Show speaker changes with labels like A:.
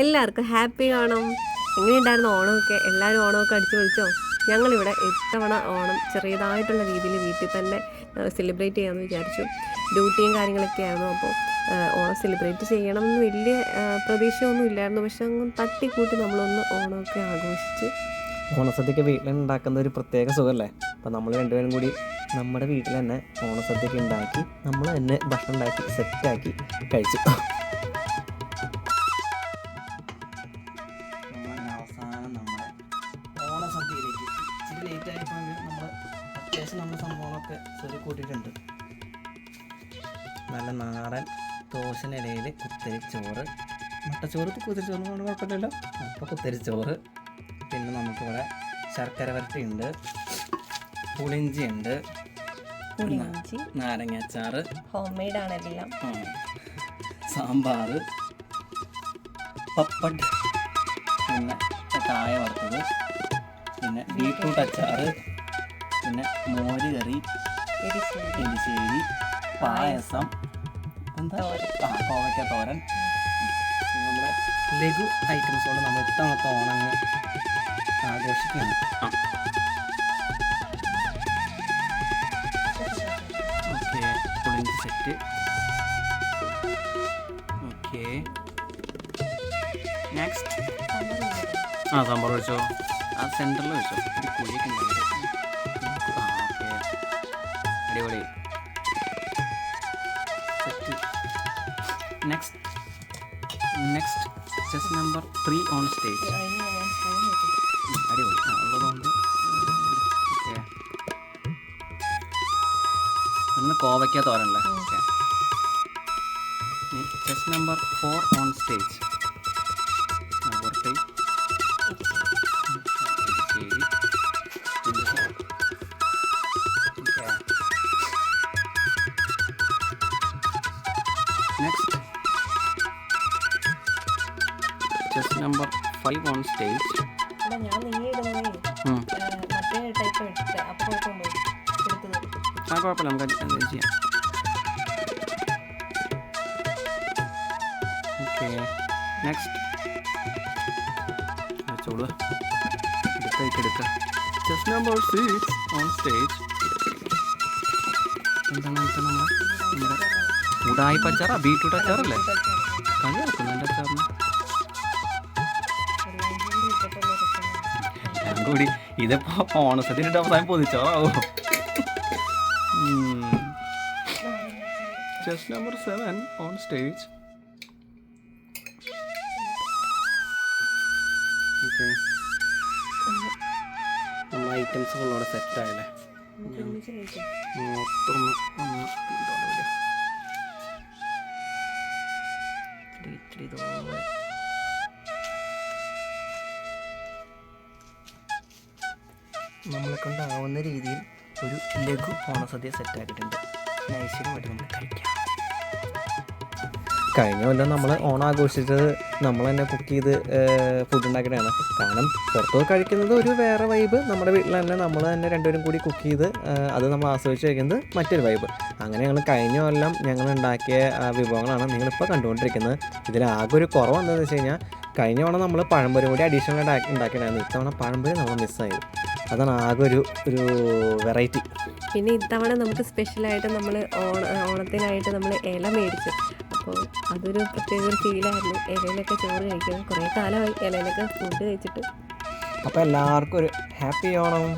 A: എല്ലാവർക്കും ഹാപ്പി ഓണം. എങ്ങനെയുണ്ടായിരുന്നു ഓണമൊക്കെ? എല്ലാവരും ഓണമൊക്കെ അടിച്ചു പൊളിച്ചോ? ഞങ്ങളിവിടെ ഇത്തവണ ഓണം ചെറിയതായിട്ടുള്ള രീതിയിൽ വീട്ടിൽ തന്നെ സെലിബ്രേറ്റ് ചെയ്യാമെന്ന് വിചാരിച്ചു. ഡ്യൂട്ടിയും കാര്യങ്ങളൊക്കെ ആയിരുന്നു. അപ്പോൾ ഓണം സെലിബ്രേറ്റ് ചെയ്യണം എന്ന് വലിയ പ്രതീക്ഷയൊന്നും ഇല്ലായിരുന്നു. പക്ഷെ അങ്ങ് തട്ടിക്കൂട്ടി നമ്മളൊന്ന് ഓണമൊക്കെ ആഘോഷിച്ച്.
B: ഓണസദ്യക്ക് വീട്ടിലുണ്ടാക്കുന്ന ഒരു പ്രത്യേക സുഖമല്ലേ. അപ്പോൾ നമ്മൾ രണ്ടുപേരും കൂടി നമ്മുടെ വീട്ടിൽ തന്നെ ഓണസദ്യക്ക് ഉണ്ടാക്കി നമ്മൾ തന്നെ ഭക്ഷണം ഉണ്ടാക്കി സെറ്റാക്കി കഴിച്ചു. അവസാനം നമ്മുടെ ഓണസദ്യയിലേക്ക് ഇച്ചിരി ലേറ്റ് ആയപ്പോഴെങ്കിൽ നമ്മൾ അത്യാവശ്യം നമ്മുടെ സംഭവങ്ങളൊക്കെ ചെറിയ കൂട്ടിയിട്ടുണ്ട്. നല്ല നാടൻ ദോശനിലയിൽ കുത്തരിച്ചോറ്, മുട്ടച്ചോറ് കുതിരിച്ചോറ് കൊണ്ട് കുഴപ്പമില്ലല്ലോ. അപ്പോൾ കുത്തരിച്ചോറ്, പിന്നെ നമുക്കിവിടെ ശർക്കര വരട്ടിയുണ്ട്, പുളിഞ്ചി ഉണ്ട്, നാരങ്ങ അച്ചാറ്,
A: ഹോം മെയ്ഡ് ആണെല്ലാം,
B: സാമ്പാർ, പപ്പട്, പിന്നെ കായ വറുത്തത്, പിന്നെ ബീട്രൂട്ട് അച്ചാറ്, പിന്നെ മോര് കറി, എരിശ്ശേരി, പായസം, എന്താ കോവയ്ക്ക തോരൻ. നമ്മുടെ ലഘു ഐറ്റംസോട് നമ്മൾ ഇത്തവണത്തെ ഓണങ്ങൾ ആഘോഷിക്കുകയാണ്. ഓക്കെ, പുളിഞ്ചി സെറ്റ്. ഓക്കെ, നെക്സ്റ്റ് സാമ്പാർ ഒഴിച്ചോ. ആ സെൻറ്ററിൽ വെച്ചോ, ഒരു കുഴിയൊക്കെ ഉണ്ടെങ്കിൽ. ഓക്കെ, അടിപൊളി set. Next chest number 3 on stage. അടിപൊളി ഉള്ളതുകൊണ്ട്. ഓക്കെ, ഒന്ന് കോവയ്ക്ക തോരല്ലേ. Okay, chest number 4 on stage. Next chest number 5 on stage. കുഴപ്പമില്ല, നമുക്ക് എന്തെങ്കിലും ചെയ്യാം. ഓക്കെ, നെക്സ്റ്റ് വെച്ചോളൂ, എടുക്കാം. Chest number 6 on stage. എന്താണ് നമ്മുടെ ഉടായിപ്പ് അച്ചാറാ, ബീട്രൂട്ട് അച്ചാറല്ലേ? കളി നടക്കുന്നു എൻ്റെ അച്ചാറിന്. ഞാൻ കൂടി ഇതിപ്പോൾ ഓണസദ്യയുടെ അവസാനം പൊതിച്ചോറാവോ. Chest number 7 on stage. Okay, നമ്മൾ ഐറ്റംസ് ഫുള്ളോടെ സെറ്റായല്ലേ. മൊത്തം നമ്മളെ കൊണ്ടാവുന്ന രീതിയിൽ ഒരു ലഘു ഓണസദ്യ സെറ്റാക്കിയിട്ടുണ്ട്. ഐശ്വര്യമായിട്ട് നമുക്ക് കഴിക്കാം. കഴിഞ്ഞ കൊല്ലം നമ്മൾ ഓണം ആഘോഷിച്ചത് നമ്മൾ തന്നെ കുക്ക് ചെയ്ത് ഫുഡ് ഉണ്ടാക്കിയിട്ടാണ്. കാരണം പുറത്ത് കഴിക്കുന്നത് ഒരു വേറെ വൈബ്, നമ്മുടെ വീട്ടിൽ തന്നെ നമ്മൾ തന്നെ രണ്ടുപേരും കൂടി കുക്ക് ചെയ്ത് അത് നമ്മൾ ആസ്വദിച്ച് കഴിക്കുന്നത് മറ്റൊരു വൈബ്. അങ്ങനെ ഞങ്ങൾ കഴിഞ്ഞ കൊല്ലം ഞങ്ങൾ ഉണ്ടാക്കിയ വിഭവങ്ങളാണ് നിങ്ങളിപ്പോൾ കണ്ടുകൊണ്ടിരിക്കുന്നത്. ഇതിലാകെ ഒരു കുറവ് എന്താണെന്ന് വെച്ച് കഴിഞ്ഞാൽ കഴിഞ്ഞ തവണ നമ്മൾ പഴംപൊരി കൂടി അഡീഷണൽ ഉണ്ടാക്കിയിട്ടായിരുന്നു. ഇത്തവണ പഴംപൊരി നമ്മൾ മിസ്സായത്. അതാണ് ആകെ ഒരു വെറൈറ്റി.
A: പിന്നെ ഇത്തവണ നമുക്ക് സ്പെഷ്യലായിട്ട് നമ്മൾ ഓണത്തിനായിട്ട് നമ്മൾ ഇല മേടിച്ചു. അപ്പോൾ അതൊരു പ്രത്യേക ഒരു ഫീലായിരുന്നു. ഇലയിലൊക്കെ ചോറ് കഴിക്കുന്നത്. കുറേ കാലമായി ഇലയിലൊക്കെ ഫുഡ് കഴിച്ചിട്ട്.
B: അപ്പോൾ എല്ലാവർക്കും ഒരു ഹാപ്പി ഓണം.